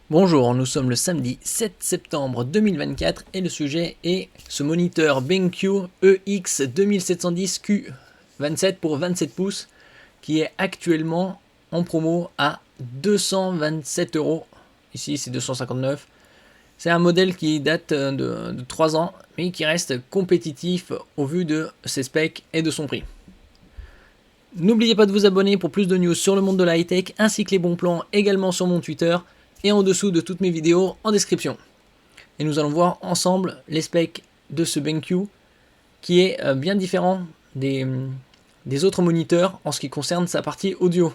Bonjour, nous sommes le samedi 7 septembre 2024 et le sujet est ce moniteur BenQ EX 2710Q27 pour 27 pouces qui est actuellement en promo à 227 euros. Ici c'est 259. C'est un modèle qui date de 3 ans mais qui reste compétitif au vu de ses specs et de son prix. N'oubliez pas de vous abonner pour plus de news sur le monde de la high-tech ainsi que les bons plans également sur mon Twitter et en dessous de toutes mes vidéos en description. Et nous allons voir ensemble les specs de ce BenQ qui est bien différent des autres moniteurs en ce qui concerne sa partie audio.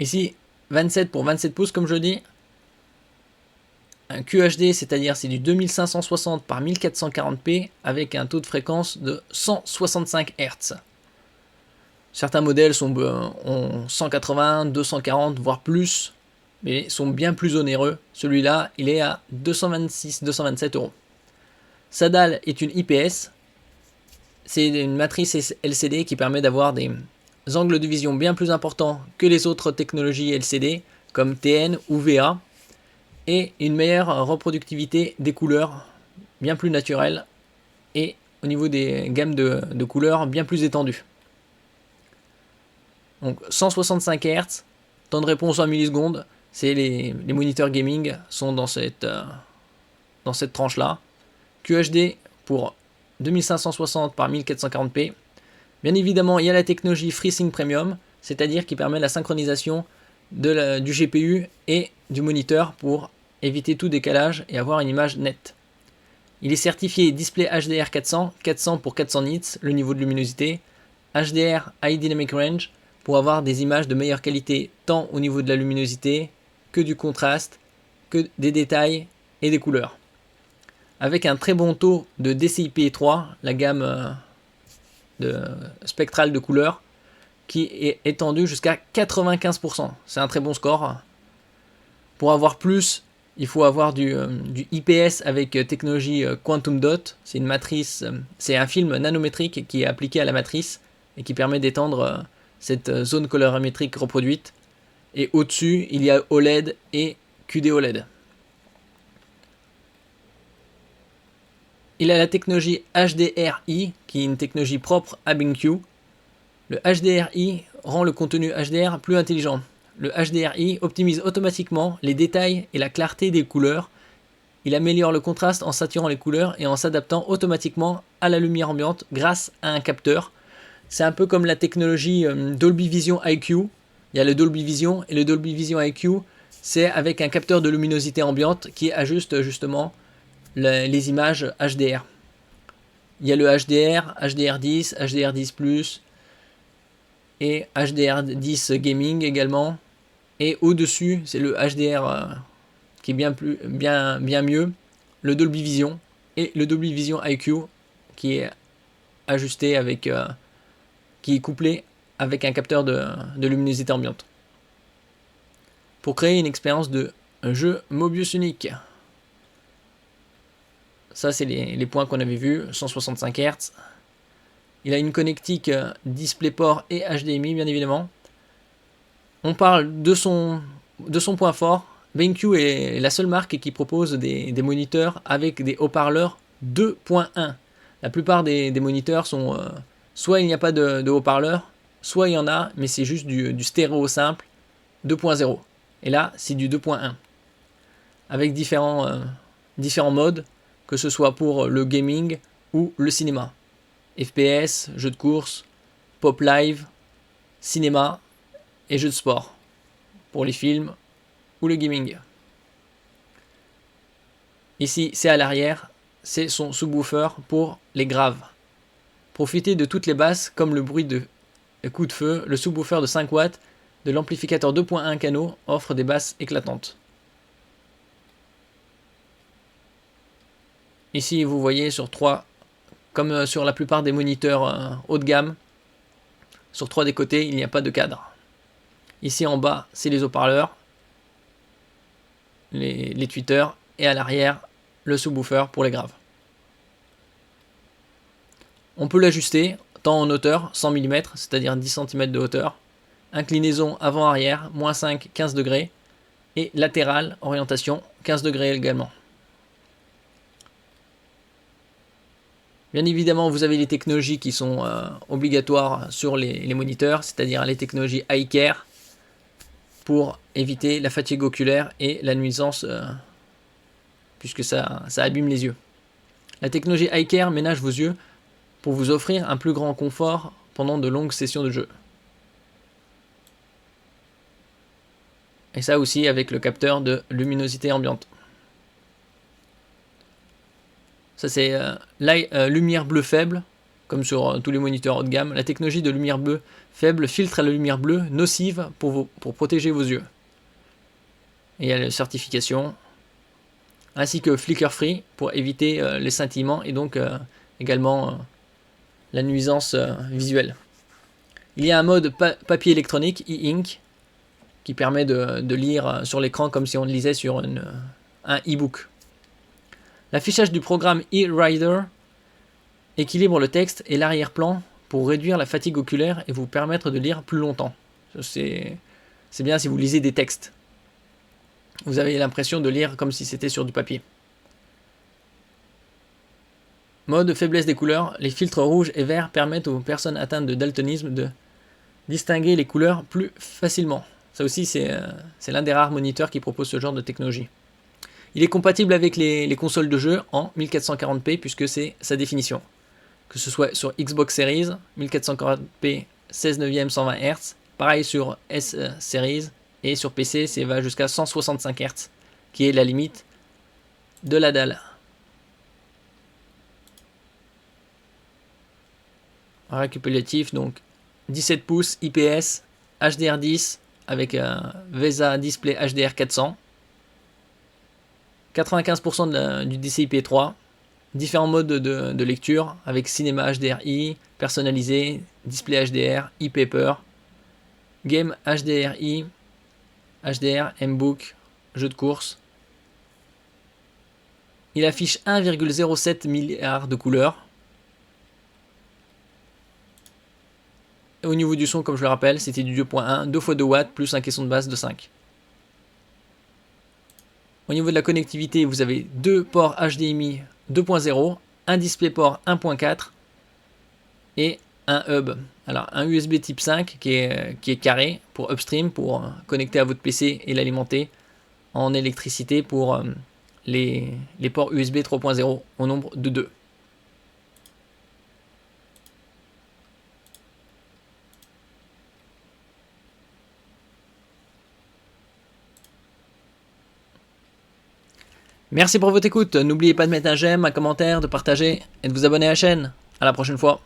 Ici 27 pour 27 pouces comme je dis, un QHD, c'est-à-dire c'est du 2560 par 1440p avec un taux de fréquence de 165 Hz. Certains modèles ont 180, 240 voire plus, mais sont bien plus onéreux. Celui-là, il est à 226-227 euros. Sa dalle est une IPS. C'est une matrice LCD qui permet d'avoir des angles de vision bien plus importants que les autres technologies LCD, comme TN ou VA, et une meilleure reproductivité des couleurs, bien plus naturelle, et au niveau des gammes de couleurs, bien plus étendues. Donc 165 Hz, temps de réponse en millisecondes. C'est les moniteurs gaming sont dans cette tranche là. QHD pour 2560 par 1440p. Bien évidemment, il y a la technologie FreeSync Premium, c'est-à-dire qui permet la synchronisation du GPU et du moniteur pour éviter tout décalage et avoir une image nette. Il est certifié display HDR 400, 400 pour 400 nits, le niveau de luminosité, HDR High Dynamic Range, pour avoir des images de meilleure qualité tant au niveau de la luminosité que du contraste, que des détails et des couleurs. Avec un très bon taux de DCI-P3, la gamme spectrale de couleurs, qui est étendue jusqu'à 95%. C'est un très bon score. Pour avoir plus, il faut avoir du IPS avec technologie Quantum Dot. C'est une matrice, c'est un film nanométrique qui est appliqué à la matrice et qui permet d'étendre cette zone colorimétrique reproduite. Et au-dessus, il y a OLED et QD-OLED. Il a la technologie HDRI, qui est une technologie propre à BenQ. Le HDRI rend le contenu HDR plus intelligent. Le HDRI optimise automatiquement les détails et la clarté des couleurs. Il améliore le contraste en saturant les couleurs et en s'adaptant automatiquement à la lumière ambiante grâce à un capteur. C'est un peu comme la technologie Dolby Vision IQ. Il y a le Dolby Vision et le Dolby Vision IQ, c'est avec un capteur de luminosité ambiante qui ajuste justement les images HDR. Il y a le HDR, HDR10, HDR10+, et HDR10 Gaming également. Et au-dessus, c'est le HDR qui est bien mieux, le Dolby Vision et le Dolby Vision IQ qui est ajusté avec qui est couplé avec un capteur de luminosité ambiante pour créer une expérience de jeu Mobius unique. Ça, c'est les points qu'on avait vus, 165 Hz. Il a une connectique DisplayPort et HDMI, bien évidemment. On parle de son point fort. BenQ est la seule marque qui propose des moniteurs avec des haut-parleurs 2.1. La plupart des moniteurs sont soit il n'y a pas de haut-parleur, soit il y en a, mais c'est juste du stéréo simple 2.0. Et là, c'est du 2.1. Avec différents modes, que ce soit pour le gaming ou le cinéma. FPS, jeux de course, pop live, cinéma et jeux de sport. Pour les films ou le gaming. Ici, c'est à l'arrière, c'est son subwoofer pour les graves. Profitez de toutes les basses comme le bruit de coup de feu, le subwoofer de 5 watts de l'amplificateur 2.1 Cano offre des basses éclatantes. Ici, vous voyez sur 3, comme sur la plupart des moniteurs haut de gamme, sur 3 des côtés, il n'y a pas de cadre. Ici en bas, c'est les haut-parleurs, les tweeters, et à l'arrière, le subwoofer pour les graves. On peut l'ajuster tant en hauteur, 100 mm, c'est-à-dire 10 cm de hauteur, inclinaison avant-arrière, -5, 15 degrés, Et latéral, orientation 15 degrés également. Bien évidemment, vous avez les technologies qui sont obligatoires sur les moniteurs, c'est-à-dire les technologies Eye Care pour éviter la fatigue oculaire et la nuisance, puisque ça abîme les yeux. La technologie Eye Care ménage vos yeux pour vous offrir un plus grand confort pendant de longues sessions de jeu. Et ça aussi avec le capteur de luminosité ambiante. Ça c'est lumière bleue faible, comme sur tous les moniteurs haut de gamme. La technologie de lumière bleue faible filtre la lumière bleue nocive pour protéger vos yeux. Et il y a la certification, ainsi que flicker free pour éviter les scintillements et donc également la nuisance visuelle. Il y a un mode papier électronique, e-ink, qui permet de lire sur l'écran comme si on lisait sur un e-book. L'affichage du programme eRider équilibre le texte et l'arrière-plan pour réduire la fatigue oculaire et vous permettre de lire plus longtemps. C'est bien si vous lisez des textes. Vous avez l'impression de lire comme si c'était sur du papier. Mode faiblesse des couleurs. Les filtres rouges et verts permettent aux personnes atteintes de daltonisme de distinguer les couleurs plus facilement. Ça aussi, c'est l'un des rares moniteurs qui propose ce genre de technologie. Il est compatible avec les consoles de jeu en 1440p puisque c'est sa définition. Que ce soit sur Xbox Series, 1440p 16 neuvième 120 Hz, pareil sur S Series, et sur PC, ça va jusqu'à 165 Hz, qui est la limite de la dalle. Récapitulatif, donc 17 pouces IPS, HDR10 avec un VESA Display HDR 400, 95% du DCI-P3, différents modes de lecture avec cinéma HDRI, personnalisé, display HDR, e-paper, game HDRI, HDR, M-Book, jeu de course. Il affiche 1,07 milliard de couleurs. Et au niveau du son, comme je le rappelle, c'était du 2.1, 2 x 2 watts plus un caisson de base de 5. Au niveau de la connectivité, vous avez deux ports HDMI 2.0, un DisplayPort 1.4 et un hub. Alors un USB type 5 qui est carré pour upstream, pour connecter à votre PC et l'alimenter en électricité pour les ports USB 3.0 au nombre de 2. Merci pour votre écoute. N'oubliez pas de mettre un j'aime, un commentaire, de partager et de vous abonner à la chaîne. À la prochaine fois.